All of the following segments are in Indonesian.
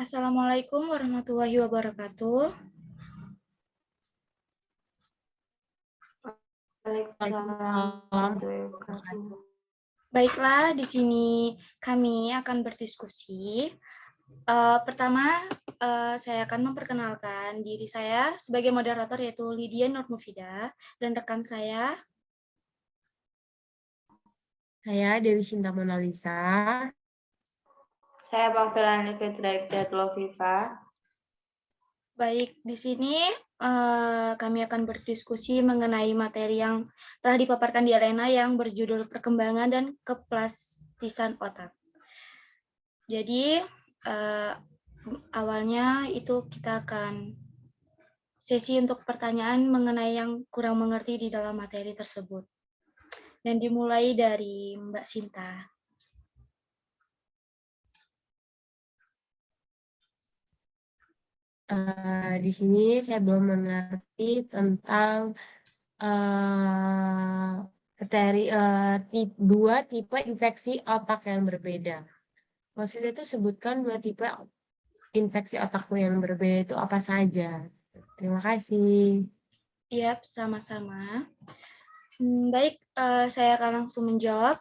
Assalamualaikum warahmatullahi wabarakatuh. Waalaikumsalam. Baiklah, di sini kami akan berdiskusi. Pertama, saya akan memperkenalkan diri saya sebagai moderator, yaitu Lydia Nurmufida, dan rekan saya. Saya Dewi Sinta Monalisa. Saya Pavela Fedra Loviva. Baik, di sini kami akan berdiskusi mengenai materi yang telah dipaparkan di arena yang berjudul perkembangan dan keplastisan otak. Jadi, awalnya itu kita akan sesi untuk pertanyaan mengenai yang kurang mengerti di dalam materi tersebut. Dan dimulai dari Mbak Sinta. Di sini saya belum mengerti tentang materi dua tipe infeksi otak yang berbeda. Maksudnya itu sebutkan dua tipe infeksi otakku yang berbeda itu apa saja. Terima kasih. Iya, sama-sama. Baik, saya akan langsung menjawab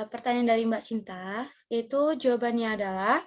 pertanyaan dari Mbak Sinta, yaitu jawabannya adalah,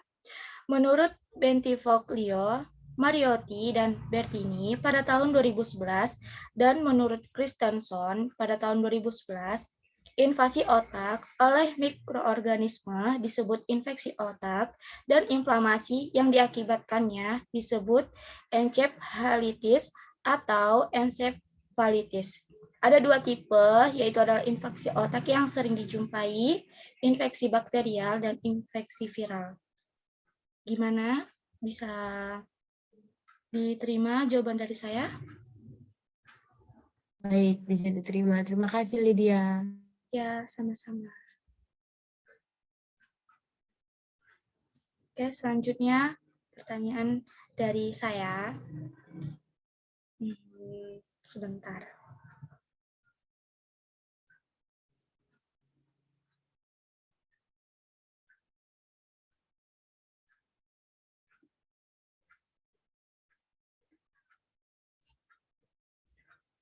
menurut Bentivoglio, Mariotti, dan Bertini pada tahun 2011, dan menurut Christensen pada tahun 2011, invasi otak oleh mikroorganisme disebut infeksi otak, dan inflamasi yang diakibatkannya disebut encephalitis atau encephalitis. Ada dua tipe, yaitu adalah infeksi otak yang sering dijumpai, infeksi bakterial, dan infeksi viral. Gimana? Bisa diterima jawaban dari saya? Baik, bisa diterima. Terima kasih, Lydia. Ya, sama-sama. Oke, selanjutnya pertanyaan dari saya. Sebentar.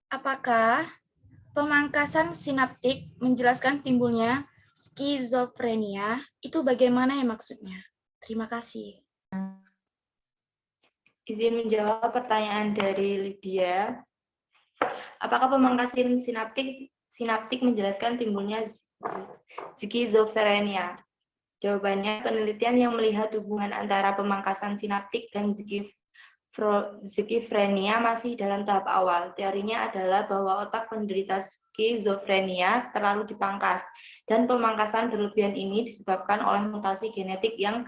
Apakah pemangkasan sinaptik menjelaskan timbulnya skizofrenia? Itu bagaimana ya maksudnya? Terima kasih. Izin menjawab pertanyaan dari Lydia. Apakah pemangkasan sinaptik menjelaskan timbulnya skizofrenia? Jawabannya, penelitian yang melihat hubungan antara pemangkasan sinaptik dan skizofrenia masih dalam tahap awal. Teorinya adalah bahwa otak penderita skizofrenia terlalu dipangkas, dan pemangkasan berlebihan ini disebabkan oleh mutasi genetik yang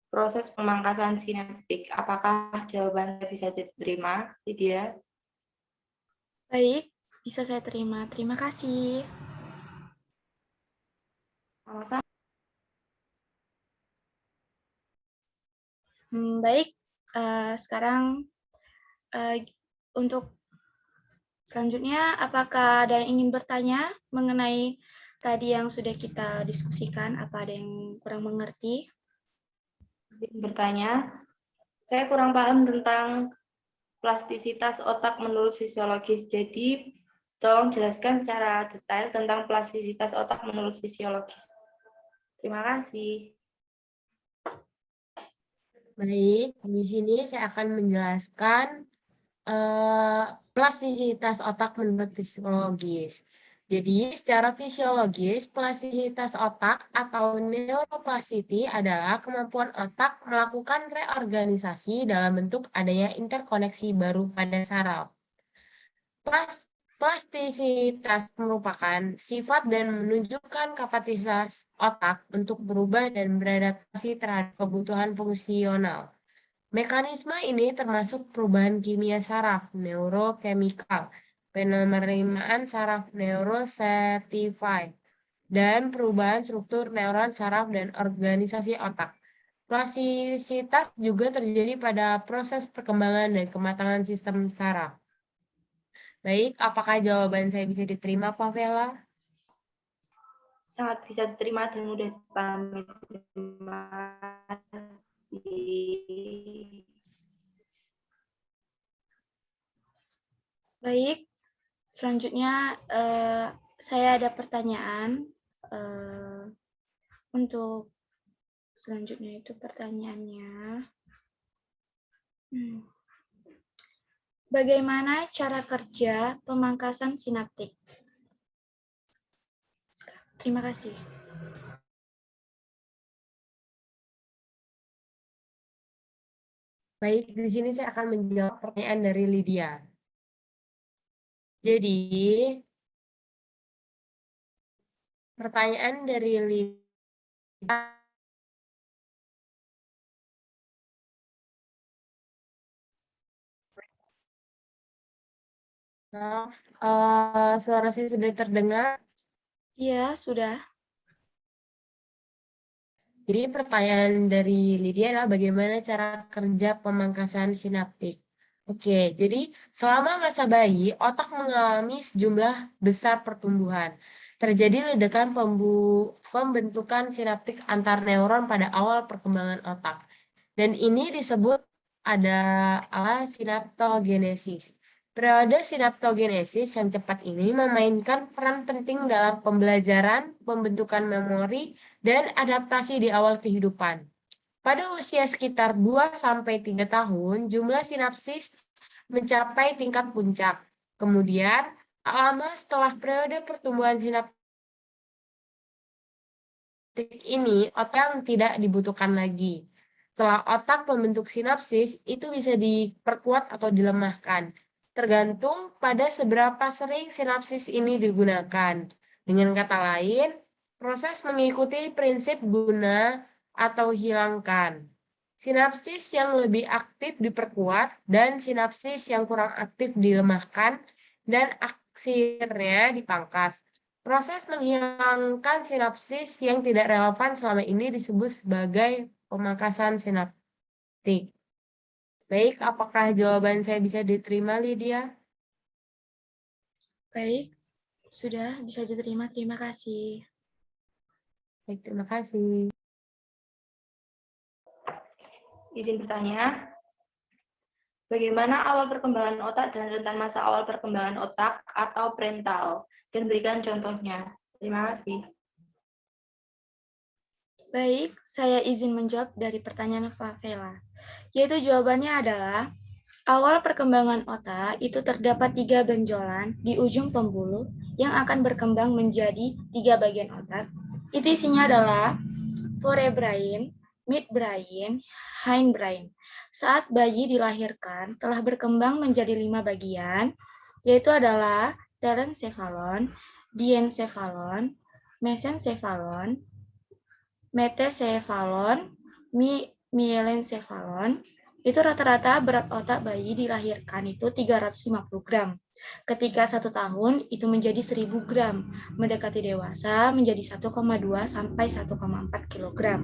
proses pemangkasan sinaptik. Apakah jawaban saya bisa diterima, Lydia? Baik, bisa saya terima. Terima kasih. Sama-sama. Baik, sekarang untuk selanjutnya, apakah ada yang ingin bertanya mengenai tadi yang sudah kita diskusikan? Apa ada yang kurang mengerti? Bertanya, saya kurang paham tentang plastisitas otak menurut fisiologis. Jadi, tolong jelaskan secara detail tentang plastisitas otak menurut fisiologis. Terima kasih. Baik, di sini saya akan menjelaskan plastisitas otak menurut fisiologis. Jadi, secara fisiologis, plastisitas otak atau neuroplasticity adalah kemampuan otak melakukan reorganisasi dalam bentuk adanya interkoneksi baru pada saraf. Plastisitas merupakan sifat dan menunjukkan kapasitas otak untuk berubah dan beradaptasi terhadap kebutuhan fungsional. Mekanisme ini termasuk perubahan kimia saraf, neurokemikal, penerimaan saraf, neurocertified, dan perubahan struktur neuron saraf dan organisasi otak. Plastisitas juga terjadi pada proses perkembangan dan kematangan sistem saraf. Baik, apakah jawaban saya bisa diterima, Pak Vela? Sangat bisa diterima dan mudah dipahami. Terima kasih. Baik, selanjutnya saya ada pertanyaan. Untuk selanjutnya itu pertanyaannya. Bagaimana cara kerja pemangkasan sinaptik? Terima kasih. Baik, di sini saya akan menjawab pertanyaan dari Lydia. Jadi, pertanyaan dari Lydia suara saya sudah terdengar. Iya, sudah. Jadi pertanyaan dari Lydia adalah bagaimana cara kerja pemangkasan sinaptik. Oke, jadi selama masa bayi, otak mengalami sejumlah besar pertumbuhan. Terjadi ledakan pembentukan sinaptik antar neuron pada awal perkembangan otak. Dan ini disebut adalah sinaptogenesis. Periode sinaptogenesis yang cepat ini memainkan peran penting dalam pembelajaran, pembentukan memori, dan adaptasi di awal kehidupan. Pada usia sekitar 2-3 tahun, jumlah sinapsis mencapai tingkat puncak. Kemudian, tak lama setelah periode pertumbuhan sinaptik ini, otak tidak dibutuhkan lagi. Setelah otak membentuk sinapsis, itu bisa diperkuat atau dilemahkan, tergantung pada seberapa sering sinapsis ini digunakan. Dengan kata lain, proses mengikuti prinsip guna atau hilangkan. Sinapsis yang lebih aktif diperkuat dan sinapsis yang kurang aktif dilemahkan dan akhirnya dipangkas. Proses menghilangkan sinapsis yang tidak relevan selama ini disebut sebagai pemangkasan sinaptik. Baik, apakah jawaban saya bisa diterima, Lydia? Baik, sudah bisa diterima. Terima kasih. Baik, terima kasih. Izin bertanya. Bagaimana awal perkembangan otak dan rentan masa awal perkembangan otak atau parental? Dan berikan contohnya. Terima kasih. Baik, saya izin menjawab dari pertanyaan Favela. Yaitu jawabannya adalah, awal perkembangan otak itu terdapat 3 benjolan di ujung pembuluh yang akan berkembang menjadi 3 bagian otak. Itu isinya adalah forebrain, midbrain, hindbrain. Saat bayi dilahirkan, telah berkembang menjadi 5 bagian, yaitu adalah telencephalon, diencephalon, mesencephalon, metecephalon, mielencephalon. Itu rata-rata berat otak bayi dilahirkan itu 350 gram. Ketika 1 tahun itu menjadi 1000 gram, mendekati dewasa menjadi 1,2 sampai 1,4 kilogram.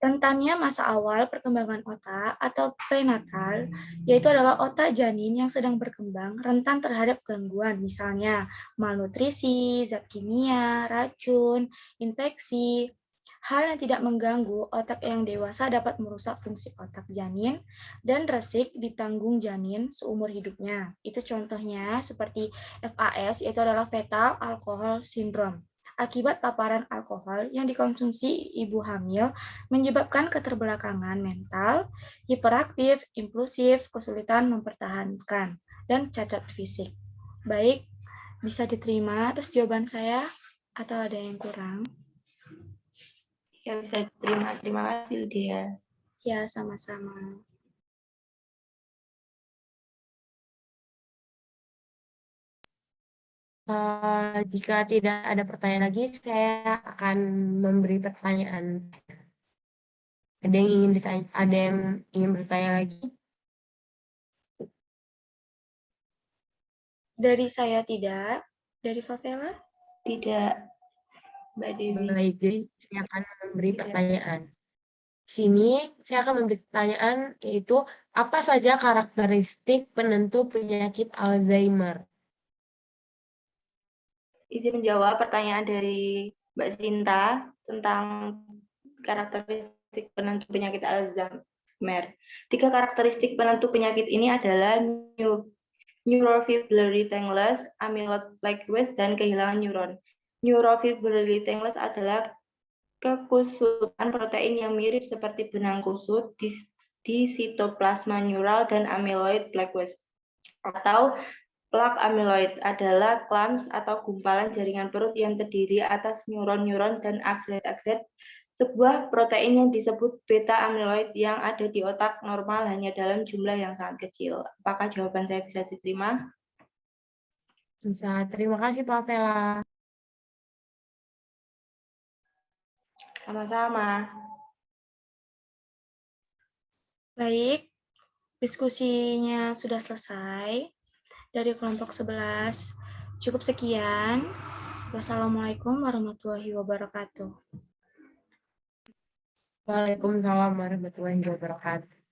Rentannya masa awal perkembangan otak atau prenatal, yaitu adalah otak janin yang sedang berkembang rentan terhadap gangguan, misalnya malnutrisi, zat kimia, racun, infeksi. Hal yang tidak mengganggu otak yang dewasa dapat merusak fungsi otak janin dan resik ditanggung janin seumur hidupnya. Itu contohnya seperti FAS, yaitu adalah fetal alcohol syndrome. Akibat paparan alkohol yang dikonsumsi ibu hamil menyebabkan keterbelakangan mental, hiperaktif, impulsif, kesulitan mempertahankan, dan cacat fisik. Baik, bisa diterima atas jawaban saya atau ada yang kurang? Ya, bisa diterima. Terima kasih, Lydia. Ya, sama-sama. Jika tidak ada pertanyaan lagi, saya akan memberi pertanyaan. Ada yang ingin bertanya lagi? Dari saya tidak. Dari Favela? Tidak, Mbak Dewi. Baik, jadi saya akan memberi pertanyaan. Sini saya akan memberi pertanyaan, yaitu apa saja karakteristik penentu penyakit Alzheimer? Izin menjawab pertanyaan dari Mbak Sinta tentang karakteristik penentu penyakit Alzheimer. 3 karakteristik penentu penyakit ini adalah neurofibrillary tangles, amyloid plaques, dan kehilangan neuron. Neurofibrillary tangles adalah kekusutan protein yang mirip seperti benang kusut di sitoplasma neural, dan amyloid plaques atau plak amyloid adalah clumps atau gumpalan jaringan perut yang terdiri atas neuron-neuron dan agregat sebuah protein yang disebut beta amyloid yang ada di otak normal hanya dalam jumlah yang sangat kecil. Apakah jawaban saya bisa diterima? Bisa. Terima kasih Pak Vela. Sama-sama. Baik, diskusinya sudah selesai dari kelompok 11. Cukup sekian. Wassalamualaikum warahmatullahi wabarakatuh. Waalaikumsalam warahmatullahi wabarakatuh.